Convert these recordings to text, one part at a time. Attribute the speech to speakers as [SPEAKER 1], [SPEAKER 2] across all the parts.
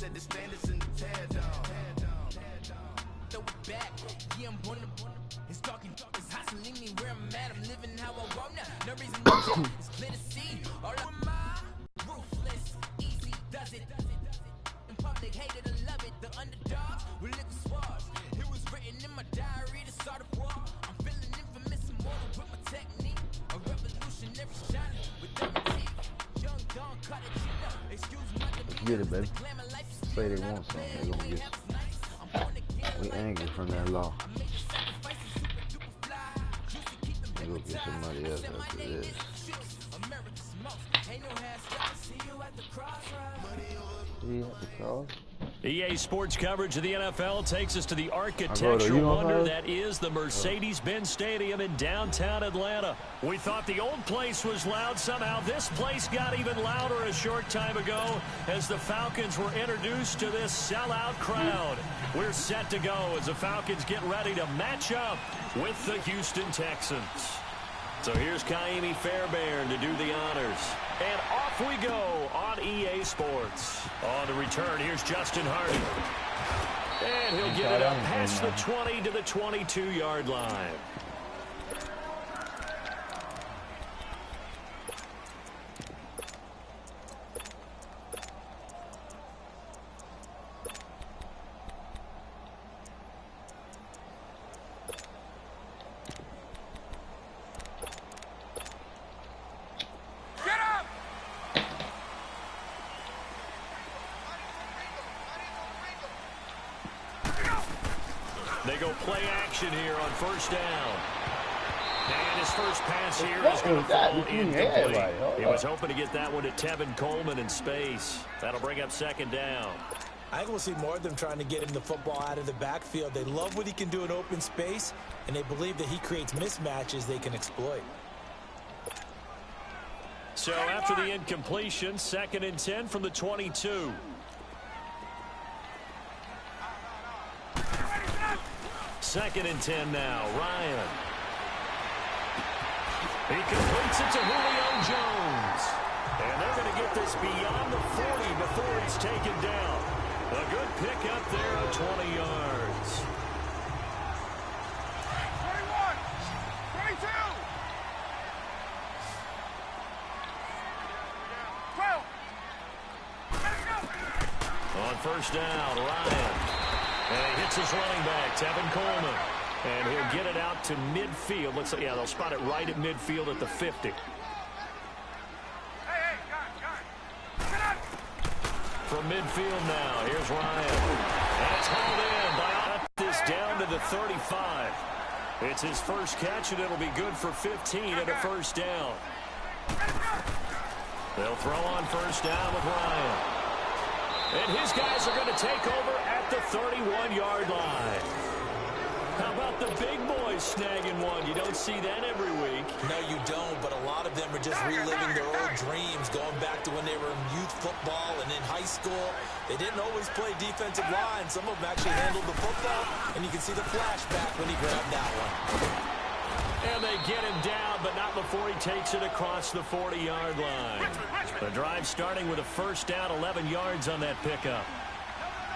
[SPEAKER 1] set the standards in the tear down.
[SPEAKER 2] Throw it back, yeah, I'm on the. It's talking, it's hustling me where I'm at. I'm living how I want now. No reason to check, it's clear to see. All of my ruthless, easy does it. In public, hated or love it. The underdogs with liquor swabs. It was written in my diary to start a war. I'm feeling infamous and mortal with my technique. A revolutionary shining with every young Don cut it, you know. Excuse my demeanor.
[SPEAKER 3] Get it, baby. Say they want something, they gonna get it. We angry from that law. They go get somebody else after this. See at the cross?
[SPEAKER 4] EA Sports coverage of the NFL takes us to the architectural wonder that is the Mercedes-Benz Stadium in downtown Atlanta. We thought the old place was loud. Somehow this place got even louder a short time ago as the Falcons were introduced to this sellout crowd. We're set to go as the Falcons get ready to match up with the Houston Texans. So here's Kaimi Fairbairn to do the honors. And off we go on EA Sports. On the return, here's Justin Hardy. And he'll get it up past the 20 to the 22-yard line. They go play action here on first down. And his first pass here is going to fall incomplete. He was hoping to get that one to Tevin Coleman in space. That'll bring up second down.
[SPEAKER 5] I think we'll see more of them trying to get him the football out of the backfield. They love what he can do in open space, and they believe that he creates mismatches they can exploit.
[SPEAKER 4] So after the incompletion, 2nd and 10 from the 22. Second and 10 now. Ryan. He completes it to Julio Jones. And they're going to get this beyond the 40 before he's taken down. A good pickup there of 20 yards.
[SPEAKER 1] 21, 22, 12.
[SPEAKER 4] On first down, Ryan. And he hits his running back, Tevin Coleman. And he'll get it out to midfield. Looks like, yeah, they'll spot it right at midfield at the 50. From midfield now, here's Ryan. And it's hauled in by this down to the 35. It's his first catch, and it'll be good for 15 and a first down. They'll throw on first down with Ryan. And his guys are going to take over at the 31-yard line. How about the big boys snagging one? You don't see that every week.
[SPEAKER 5] No, you don't, but a lot of them are just reliving their old dreams, going back to when they were in youth football and in high school. They didn't always play defensive line. Some of them actually handled the football, and you can see the flashback when he grabbed that one.
[SPEAKER 4] And they get him down, but not before he takes it across the 40-yard line. The drive starting with a first down, 11 yards on that pickup.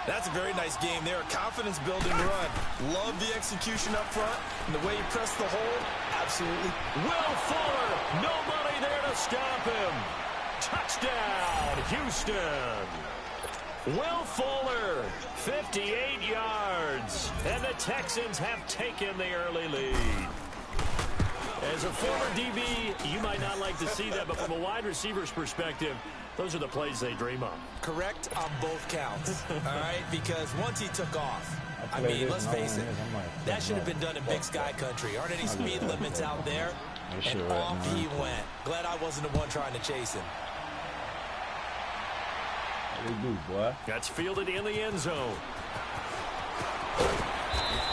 [SPEAKER 5] That's a very nice game there. A confidence-building run. Love the execution up front. And the way he pressed the hole, absolutely.
[SPEAKER 4] Will Fuller, nobody there to stop him. Touchdown, Houston. Will Fuller, 58 yards. And the Texans have taken the early lead. As a former DB, you might not like to see that, but from a wide receiver's perspective, those are the plays they dream of.
[SPEAKER 5] Correct on both counts, all right? Because once he took off, I mean, let's face it, that should have been done in Big Sky Country. Aren't any speed limits out there? And off he went. Glad I wasn't the one trying to chase him.
[SPEAKER 3] What do we do, boy?
[SPEAKER 4] That's fielded in the end zone.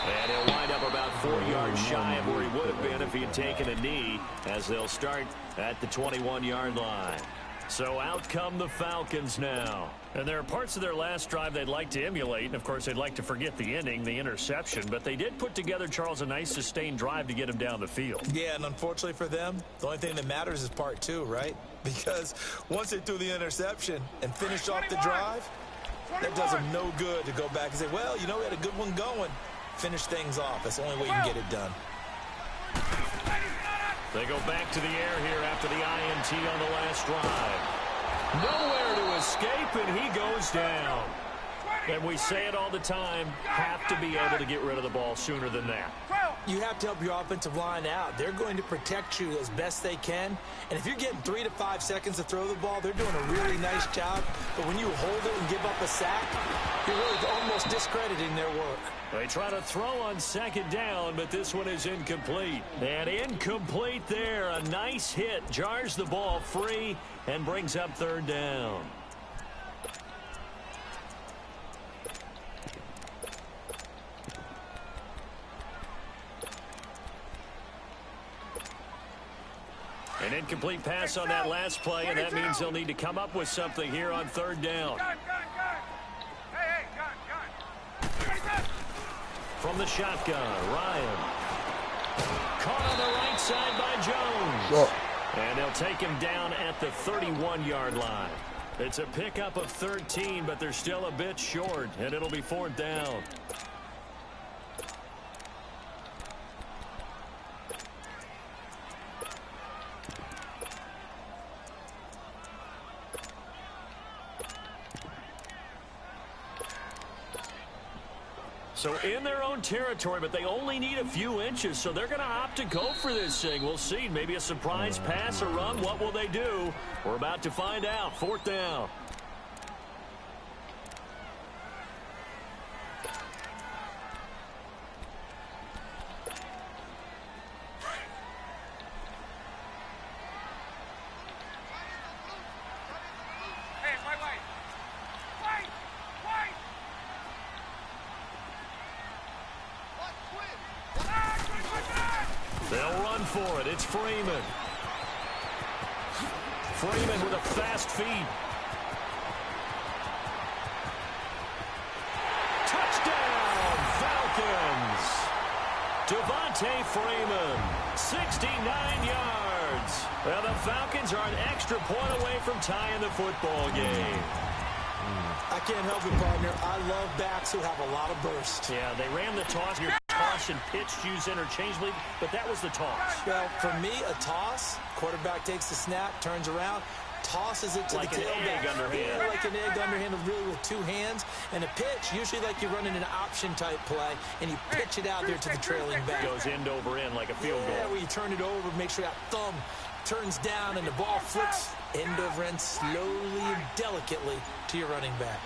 [SPEAKER 4] And he'll wind up about 4 yards shy of where he would have been if he had taken a knee, as they'll start at the 21-yard line. So out come the Falcons now. And there are parts of their last drive they'd like to emulate. And, of course, they'd like to forget the ending, the interception. But they did put together, Charles, a nice sustained drive to get him down the field.
[SPEAKER 5] Yeah, and unfortunately for them, the only thing that matters is part two, right? Because once they threw the interception and finished off the drive, That does them no good to go back and say, well, you know, we had a good one going. Finish things off. That's the only way you can get it done.
[SPEAKER 4] They go back to the air here after the INT on the last drive. Nowhere to escape, and he goes down. And we say it all the time, have to be able to get rid of the ball sooner than that.
[SPEAKER 5] You have to help your offensive line out. They're going to protect you as best they can. And if you're getting 3 to 5 seconds to throw the ball, they're doing a really nice job. But when you hold it and give up a sack, you're really almost discrediting their work.
[SPEAKER 4] They try to throw on second down, but this one is incomplete. And incomplete there. A nice hit. Jars the ball free and brings up third down. An incomplete pass on that last play, and that means they'll need to come up with something here on third down. From the shotgun, Ryan. Caught on the right side by Jones. And they'll take him down at the 31-yard line. It's a pickup of 13, but they're still a bit short, and it'll be fourth down. So in their own territory, but they only need a few inches, so they're going to opt to go for this thing. We'll see. Maybe a surprise pass or run. What will they do? We're about to find out. Fourth down. They'll run for it. It's Freeman. Freeman with a fast feet. Touchdown, Falcons. Devontae Freeman, 69 yards. Well, the Falcons are an extra point away from tying the football game.
[SPEAKER 5] I can't help it, partner. I love backs who have a lot of burst.
[SPEAKER 4] Yeah, they ran the toss. Your toss and pitch used interchangeably, but that was the toss.
[SPEAKER 5] Well, for me, a toss, quarterback takes the snap, turns around, tosses it to
[SPEAKER 4] like
[SPEAKER 5] the tailback.
[SPEAKER 4] Like an egg underhand.
[SPEAKER 5] Yeah, like an egg underhand, really with two hands. And a pitch, usually like you're running an option-type play, and you pitch it out there to the trailing back.
[SPEAKER 4] Goes end over end like a field goal.
[SPEAKER 5] Yeah, where you turn it over, make sure that thumb turns down, and the ball flips end over end slowly and delicately to your running back.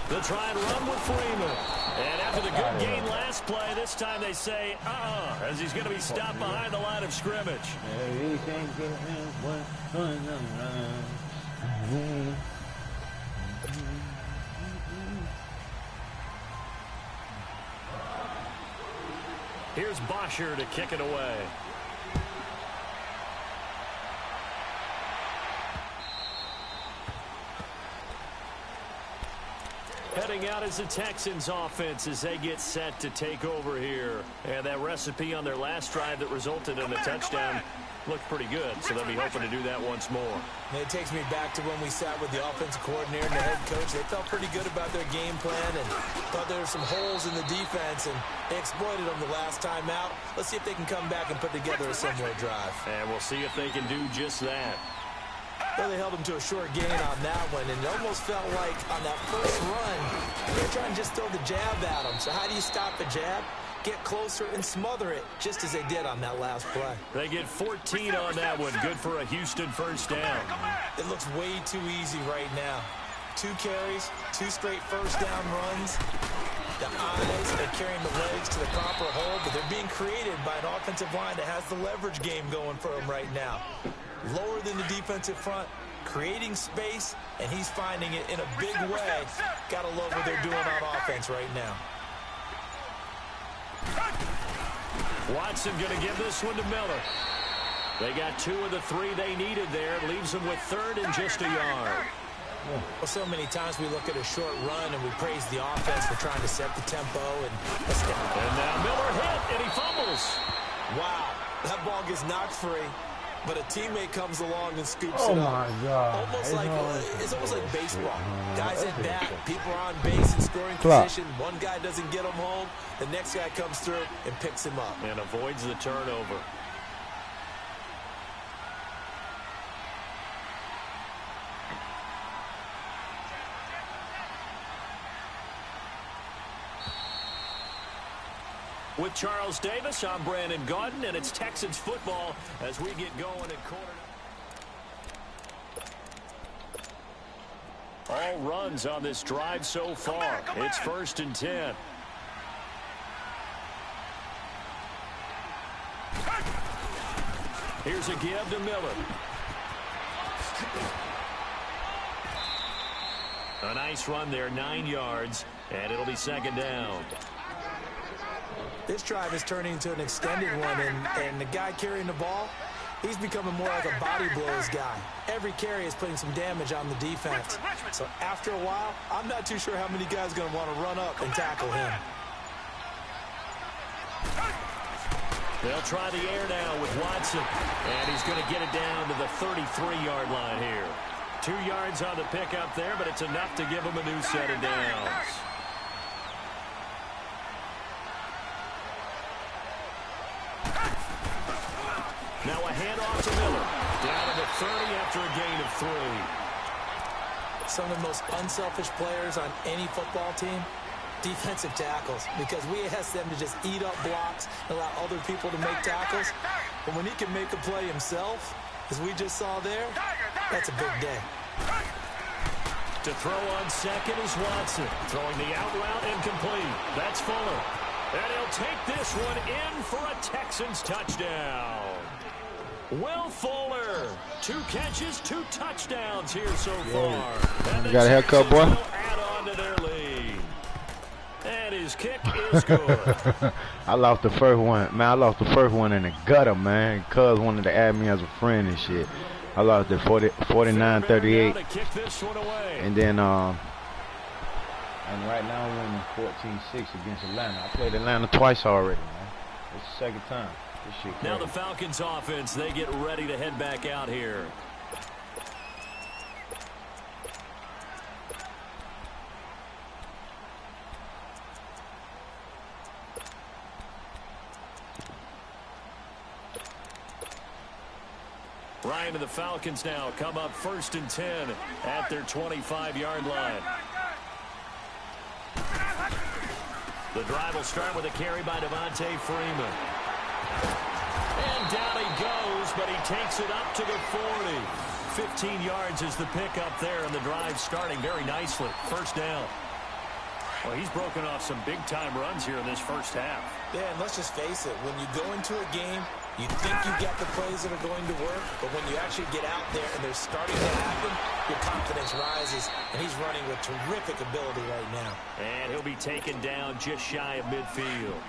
[SPEAKER 4] They'll try and run with Freeman. And after the good gain last play, this time they say, as he's going to be stopped behind the line of scrimmage. Here's Bosher to kick it away. Heading out is the Texans offense as they get set to take over here. And that recipe on their last drive that resulted in a touchdown looked pretty good, so they'll be hoping to do that once more.
[SPEAKER 5] And it takes me back to when we sat with the offensive coordinator and the head coach. They felt pretty good about their game plan and thought there were some holes in the defense, and they exploited them the last time out. Let's see if they can come back and put together a similar drive.
[SPEAKER 4] And we'll see if they can do just that.
[SPEAKER 5] Well, they held them to a short gain on that one, and it almost felt like on that first run, they were trying to just throw the jab at them. So how do you stop the jab? Get closer and smother it, just as they did on that last play.
[SPEAKER 4] They get 14 on that one. Good for a Houston first down.
[SPEAKER 5] It looks way too easy right now. 2 carries, 2 straight first down runs. The eyes, they're carrying the legs to the proper hole, but they're being created by an offensive line that has the leverage game going for them right now. Lower than the defensive front, creating space, and he's finding it in a big way. Gotta love what they're doing on offense right now.
[SPEAKER 4] Watson going to give this one to Miller. They got 2 of the 3 they needed there. Leaves them with third and just a yard.
[SPEAKER 5] Well, so many times we look at a short run and we praise the offense for trying to set the tempo. And
[SPEAKER 4] now Miller hit, and he fumbles.
[SPEAKER 5] Wow, that ball gets knocked free. but a teammate comes along and scoops
[SPEAKER 3] Oh
[SPEAKER 5] it up.
[SPEAKER 3] my God.
[SPEAKER 5] It's almost like baseball. Guys at bat, people are on base in scoring
[SPEAKER 3] Clock.
[SPEAKER 5] position. One guy doesn't get him home. The next guy comes through and picks him up.
[SPEAKER 4] And avoids the turnover. With Charles Davis, I'm Brandon Gaudin, and it's Texans football as we get going at quarter. All runs on this drive so far. It's 1st and 10. Here's a give to Miller. A nice run there, 9 yards, and it'll be 2nd down.
[SPEAKER 5] This drive is turning into an extended one, and the guy carrying the ball, he's becoming more like a body blows guy. Every carry is putting some damage on the defense. So after a while, I'm not too sure how many guys are going to want to run up and tackle him.
[SPEAKER 4] They'll try the air now with Watson, and he's going to get it down to the 33-yard line here. 2 yards on the pickup there, but it's enough to give him a new set of downs. Now a handoff to Miller. Down to the 30 after a gain of 3.
[SPEAKER 5] Some of the most unselfish players on any football team, defensive tackles, because we ask them to just eat up blocks and allow other people to make tackles. But when he can make a play himself, as we just saw there, that's a big day.
[SPEAKER 4] To throw on second is Watson. Throwing the out route incomplete. That's Fuller. And he'll take this one in for a Texans touchdown. Will Fuller, 2 catches, 2 touchdowns here so far. And
[SPEAKER 3] you got a haircut, boy?
[SPEAKER 4] Add on to their lead. And his kick is good.
[SPEAKER 3] I lost the first one. Man, I lost the first one in the gutter, man. Cuz wanted to add me as a friend and shit. I lost it 49-38. And then, and right now I'm winning 14-6 against Atlanta. I played Atlanta twice already, man. It's the 2nd time. This shit crazy.
[SPEAKER 4] Now the Falcons offense, they get ready to head back out here. Ryan and the Falcons now come up 1st and 10 at their 25-yard line. The drive will start with a carry by Devontae Freeman. And down he goes, but he takes it up to the 40. 15 yards is the pickup there, and the drive starting very nicely. 1st down. Well, he's broken off some big-time runs here in this first half.
[SPEAKER 5] Yeah, and let's just face it. When you go into a game, you think you got the plays that are going to work, but when you actually get out there and they're starting to happen, your confidence rises, and he's running with terrific ability right now.
[SPEAKER 4] And he'll be taken down just shy of midfield.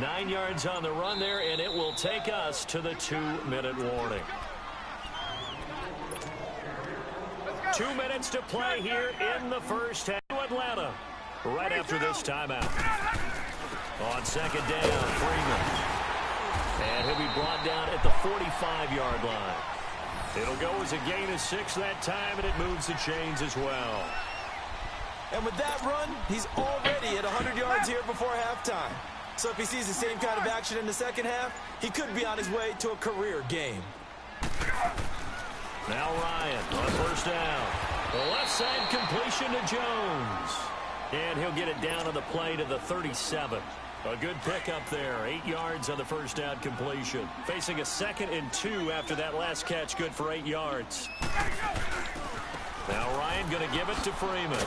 [SPEAKER 4] 9 yards on the run there, and it will take us to the 2-minute warning. 2 minutes to play here in the first half. Atlanta right after this timeout. On 2nd down, Freeman. And he'll be brought down at the 45-yard line. It'll go as a gain of 6 that time, and it moves the chains as well.
[SPEAKER 5] And with that run, he's already at 100 yards here before halftime. So if he sees the same kind of action in the 2nd half, he could be on his way to a career game.
[SPEAKER 4] Now Ryan on 1st down. The left side completion to Jones. And he'll get it down on the play to the 37. A good pickup there. 8 yards on the 1st down completion. Facing a 2nd and 2 after that last catch, good for 8 yards. Now Ryan going to give it to Freeman.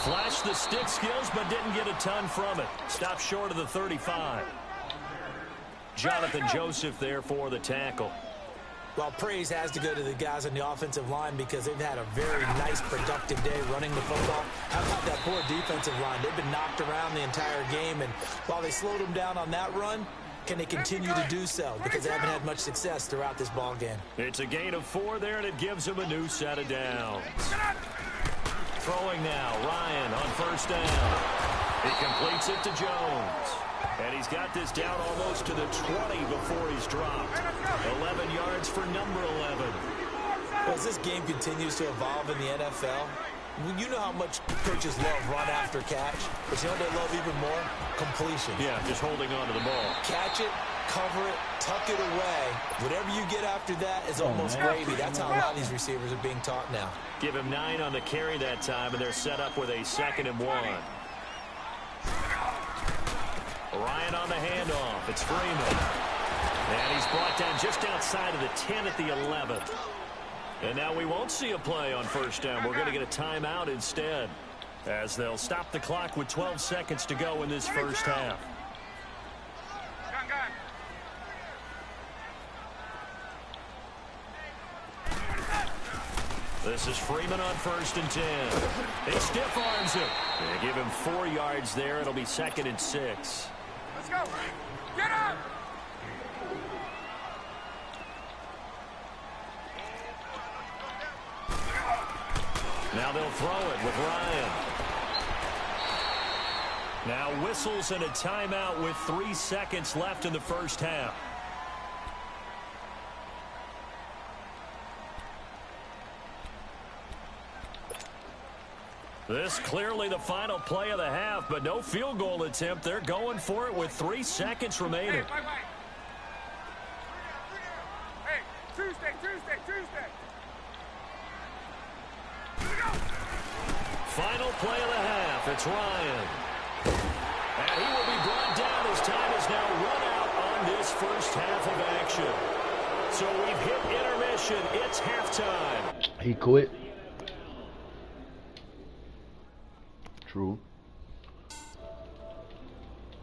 [SPEAKER 4] Flashed the stick skills, but didn't get a ton from it. Stopped short of the 35. Jonathan Joseph there for the tackle.
[SPEAKER 5] Well, praise has to go to the guys on the offensive line because they've had a very nice, productive day running the football. How about that poor defensive line? They've been knocked around the entire game, and while they slowed them down on that run, can they continue to do so? Because they haven't had much success throughout this ball game.
[SPEAKER 4] It's a gain of 4 there, and it gives them a new set of downs. Throwing now, Ryan on 1st down. He completes it to Jones. And he's got this down almost to the 20 before he's dropped. 11 yards for number 11.
[SPEAKER 5] Well, as this game continues to evolve in the NFL, you know how much coaches love run after catch, but you know what they love even more? Completion.
[SPEAKER 4] Yeah, just holding on to the ball.
[SPEAKER 5] Catch it, cover it, tuck it away. Whatever you get after that is almost gravy. That's how a lot of these receivers are being taught now.
[SPEAKER 4] Give him 9 on the carry that time, and they're set up with a 2nd and 1. Ryan on the handoff. It's Freeman. And he's brought down just outside of the 10 at the 11th. And now we won't see a play on first down. We're going to get a timeout instead, as they'll stop the clock with 12 seconds to go in this first half. This is Freeman on 1st and 10. He stiff arms him. They give him 4 yards there. It'll be 2nd and 6.
[SPEAKER 1] Let's go. Get up.
[SPEAKER 4] Now they'll throw it with Ryan. Now whistles and a timeout with 3 seconds left in the first half. This clearly the final play of the half, but no field goal attempt. They're going for it with 3 seconds remaining.
[SPEAKER 1] Hey, Tuesday.
[SPEAKER 4] Final play of the half. It's Ryan. And he will be brought down as time is now run out on this first half of action. So we've hit intermission. It's halftime.
[SPEAKER 3] He quit. True.